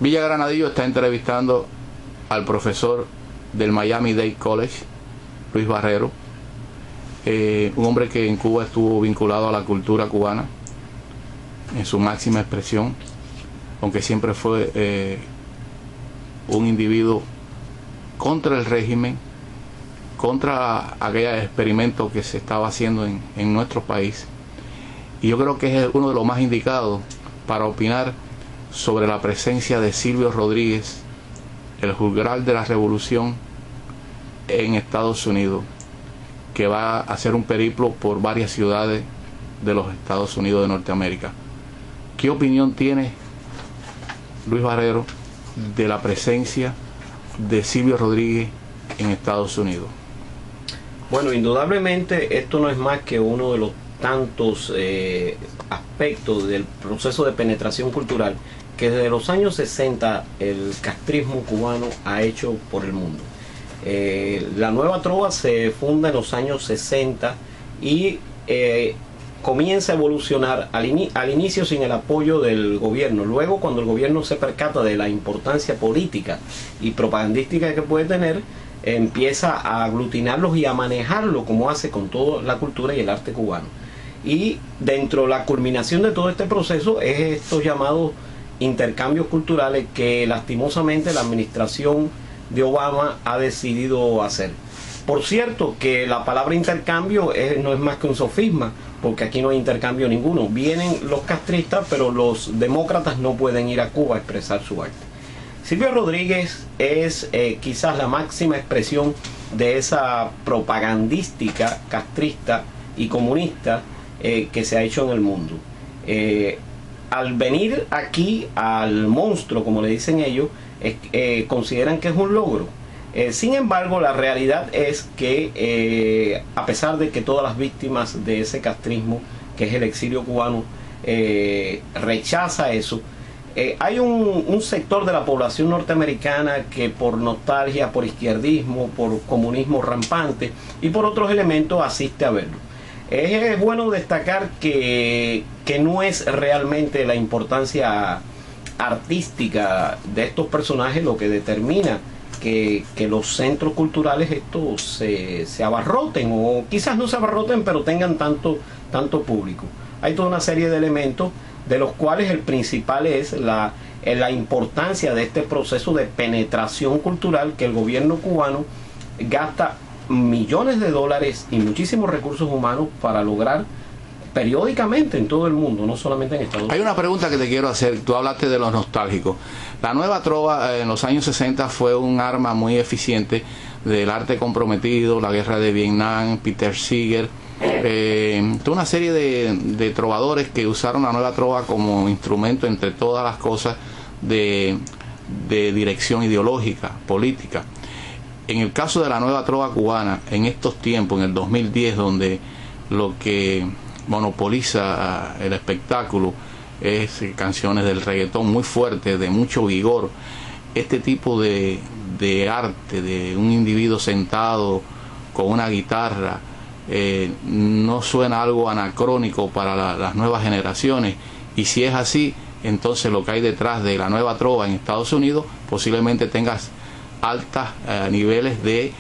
Villa Granadillo está entrevistando al profesor del Miami-Dade College, Luis Barrero, un hombre que en Cuba estuvo vinculado a la cultura cubana en su máxima expresión, aunque siempre fue un individuo contra el régimen, contra aquel experimento que se estaba haciendo en nuestro país. Y yo creo que es uno de los más indicados para opinar sobre la presencia de Silvio Rodríguez, el juglar de la revolución en Estados Unidos, que va a hacer un periplo por varias ciudades de los Estados Unidos de Norteamérica. ¿Qué opinión tiene Luis Barrero de la presencia de Silvio Rodríguez en Estados Unidos? Bueno, indudablemente esto no es más que uno de los tantos aspectos del proceso de penetración cultural que desde los años 60 el castrismo cubano ha hecho por el mundo. La Nueva Trova se funda en los años 60 y comienza a evolucionar al inicio sin el apoyo del gobierno. Luego, cuando el gobierno se percata de la importancia política y propagandística que puede tener, empieza a aglutinarlos y a manejarlo como hace con toda la cultura y el arte cubano. Y dentro de la culminación de todo este proceso es estos llamados intercambios culturales que lastimosamente la administración de Obama ha decidido hacer. Por cierto que la palabra intercambio no es más que un sofisma, porque aquí no hay intercambio ninguno. Vienen los castristas, pero los demócratas no pueden ir a Cuba a expresar su arte. Silvio Rodríguez es quizás la máxima expresión de esa propagandística castrista y comunista que se ha hecho en el mundo. Al venir aquí al monstruo, como le dicen ellos, consideran que es un logro. Sin embargo, la realidad es que a pesar de que todas las víctimas de ese castrismo, que es el exilio cubano, rechaza eso, hay un sector de la población norteamericana que por nostalgia, por izquierdismo, por comunismo rampante y por otros elementos asiste a verlo. Es bueno destacar que no es realmente la importancia artística de estos personajes lo que determina que los centros culturales estos se abarroten, o quizás no se abarroten, pero tengan tanto público. Hay toda una serie de elementos de los cuales el principal es la importancia de este proceso de penetración cultural que el gobierno cubano gasta millones de dólares y muchísimos recursos humanos para lograr periódicamente en todo el mundo, no solamente en Estados Unidos. Hay una pregunta que te quiero hacer. Tú hablaste de los nostálgicos. La Nueva Trova en los años 60 fue un arma muy eficiente del arte comprometido, la guerra de Vietnam, Peter Seeger, toda una serie de trovadores que usaron la Nueva Trova como instrumento, entre todas las cosas, de dirección ideológica, política. En el caso de la Nueva Trova cubana, en estos tiempos, en el 2010, donde lo que monopoliza el espectáculo es canciones del reggaetón muy fuertes, de mucho vigor, este tipo de arte de un individuo sentado con una guitarra no suena algo anacrónico para las nuevas generaciones, y si es así, entonces lo que hay detrás de la Nueva Trova en Estados Unidos posiblemente tengas altos niveles de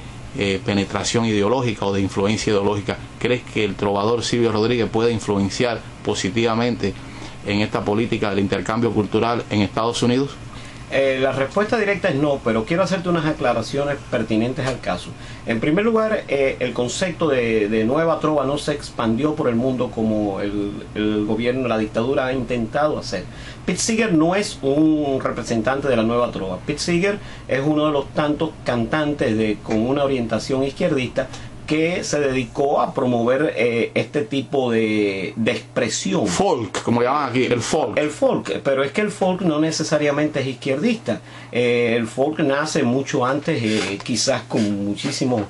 penetración ideológica o de influencia ideológica. ¿Crees que el trovador Silvio Rodríguez puede influenciar positivamente en esta política del intercambio cultural en Estados Unidos? La respuesta directa es no, pero quiero hacerte unas aclaraciones pertinentes al caso. En primer lugar, el concepto de Nueva Trova no se expandió por el mundo como el gobierno, la dictadura ha intentado hacer. Pete Seeger no es un representante de la Nueva Trova. Pete Seeger es uno de los tantos cantantes con una orientación izquierdista que se dedicó a promover este tipo de expresión. Folk, como llaman aquí, el folk. El folk, pero es que el folk no necesariamente es izquierdista. El folk nace mucho antes, quizás con muchísimos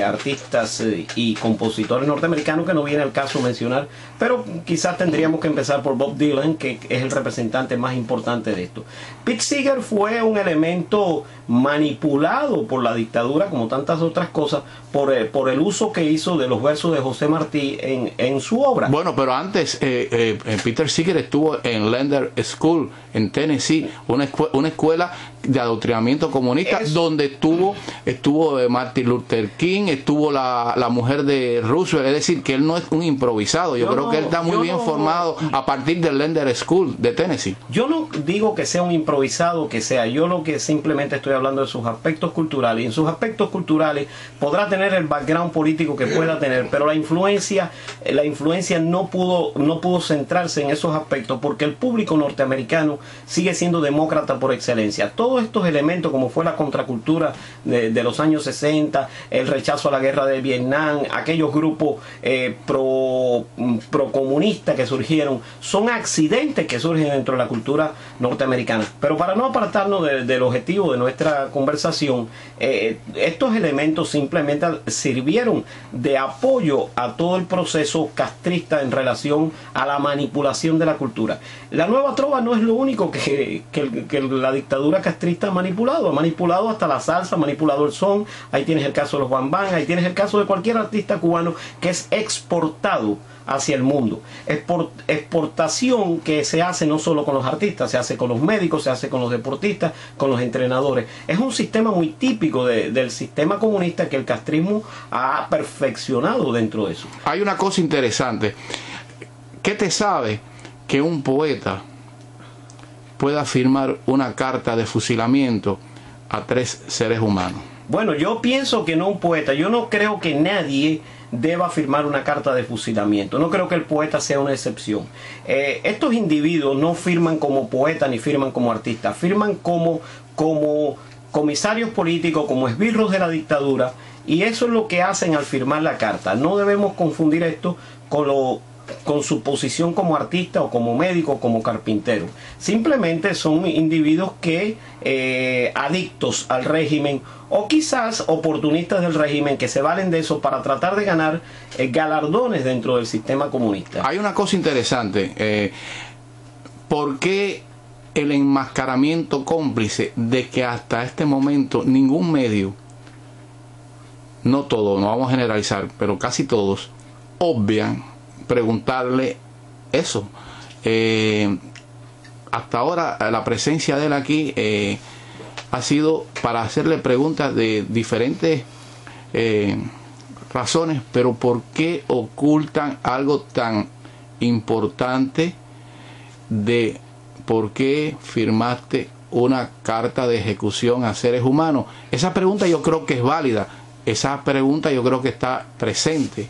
artistas y compositores norteamericanos que no viene al caso mencionar, pero quizás tendríamos que empezar por Bob Dylan, que es el representante más importante de esto. Pete Seeger fue un elemento manipulado por la dictadura, como tantas otras cosas, por el uso que hizo de los versos de José Martí en su obra. Bueno, pero antes Peter Seeger estuvo en Lander School en Tennessee, una escuela de adoctrinamiento comunista, donde estuvo Martin Luther King, estuvo la mujer de Roosevelt. Es decir, que él no es un improvisado. Yo creo que él está muy bien formado a partir del Lander School de Tennessee. Yo no digo que sea un improvisado, yo lo que simplemente estoy hablando de sus aspectos culturales. Y en sus aspectos culturales podrá tener el background político que pueda tener, pero la influencia no pudo centrarse en esos aspectos, porque el público norteamericano sigue siendo demócrata por excelencia. Todos estos elementos, como fue la contracultura de los años 60, el rechazo a la guerra de Vietnam, aquellos grupos pro comunistas que surgieron, son accidentes que surgen dentro de la cultura norteamericana. Pero para no apartarnos del objetivo de nuestra conversación, estos elementos simplemente sirvieron de apoyo a todo el proceso castrista en relación a la manipulación de la cultura. La nueva trova no es lo único que la dictadura castrista ha manipulado hasta la salsa, ha manipulado el son. Ahí tienes el caso de los bambán, ahí tienes el caso de cualquier artista cubano que es exportado hacia el mundo. Exportación que se hace no solo con los artistas, se hace con los médicos, se hace con los deportistas, con los entrenadores. Es un sistema muy típico del sistema comunista que el castrismo ha perfeccionado dentro de eso. Hay una cosa interesante. ¿Qué te sabe que un poeta pueda firmar una carta de fusilamiento a 3 seres humanos? Bueno, yo pienso que no un poeta. Yo no creo que nadie deba firmar una carta de fusilamiento. No creo que el poeta sea una excepción. Estos individuos no firman como poeta ni firman como artista. Firman como comisarios políticos, como esbirros de la dictadura. Y eso es lo que hacen al firmar la carta. No debemos confundir esto con su posición como artista o como médico o como carpintero. Simplemente son individuos que adictos al régimen, o quizás oportunistas del régimen, que se valen de eso para tratar de ganar galardones dentro del sistema comunista. Hay una cosa interesante. ¿Por qué el enmascaramiento cómplice de que hasta este momento ningún medio, no todos, no vamos a generalizar, pero casi todos, obvian preguntarle eso? Hasta ahora la presencia de él aquí ha sido para hacerle preguntas de diferentes razones, pero ¿por qué ocultan algo tan importante de por qué firmaste una carta de ejecución a seres humanos? Esa pregunta yo creo que es válida, esa pregunta yo creo que está presente.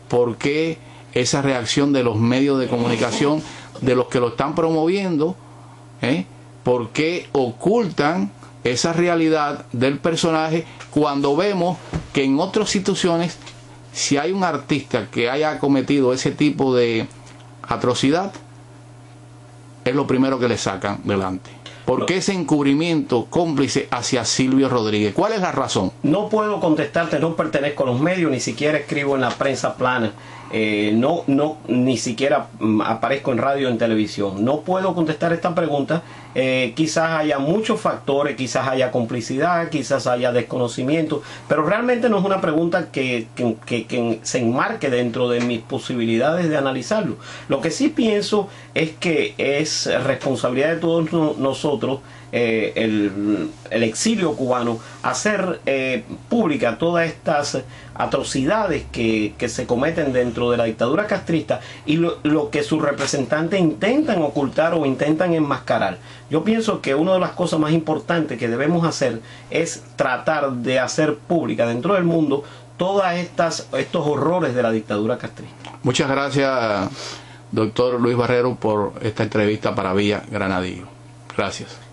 ¿Por qué esa reacción de los medios de comunicación, de los que lo están promoviendo? ¿Por qué ocultan esa realidad del personaje cuando vemos que en otras situaciones, si hay un artista que haya cometido ese tipo de atrocidad, es lo primero que le sacan delante? ¿Por qué ese encubrimiento cómplice hacia Silvio Rodríguez? ¿Cuál es la razón? No puedo contestarte, no pertenezco a los medios, ni siquiera escribo en la prensa plana, ni siquiera aparezco en radio o en televisión. No puedo contestar esta pregunta. Quizás haya muchos factores, quizás haya complicidad, quizás haya desconocimiento, pero realmente no es una pregunta que se enmarque dentro de mis posibilidades de analizarlo. Lo que sí pienso es que es responsabilidad de todos nosotros, el exilio cubano, hacer pública todas estas atrocidades que se cometen dentro de la dictadura castrista y lo que sus representantes intentan ocultar o intentan enmascarar. Yo pienso que una de las cosas más importantes que debemos hacer es tratar de hacer pública dentro del mundo todos estos horrores de la dictadura castrista. Muchas gracias, doctor Luis Barrero, por esta entrevista para Vía Granadillo. Gracias.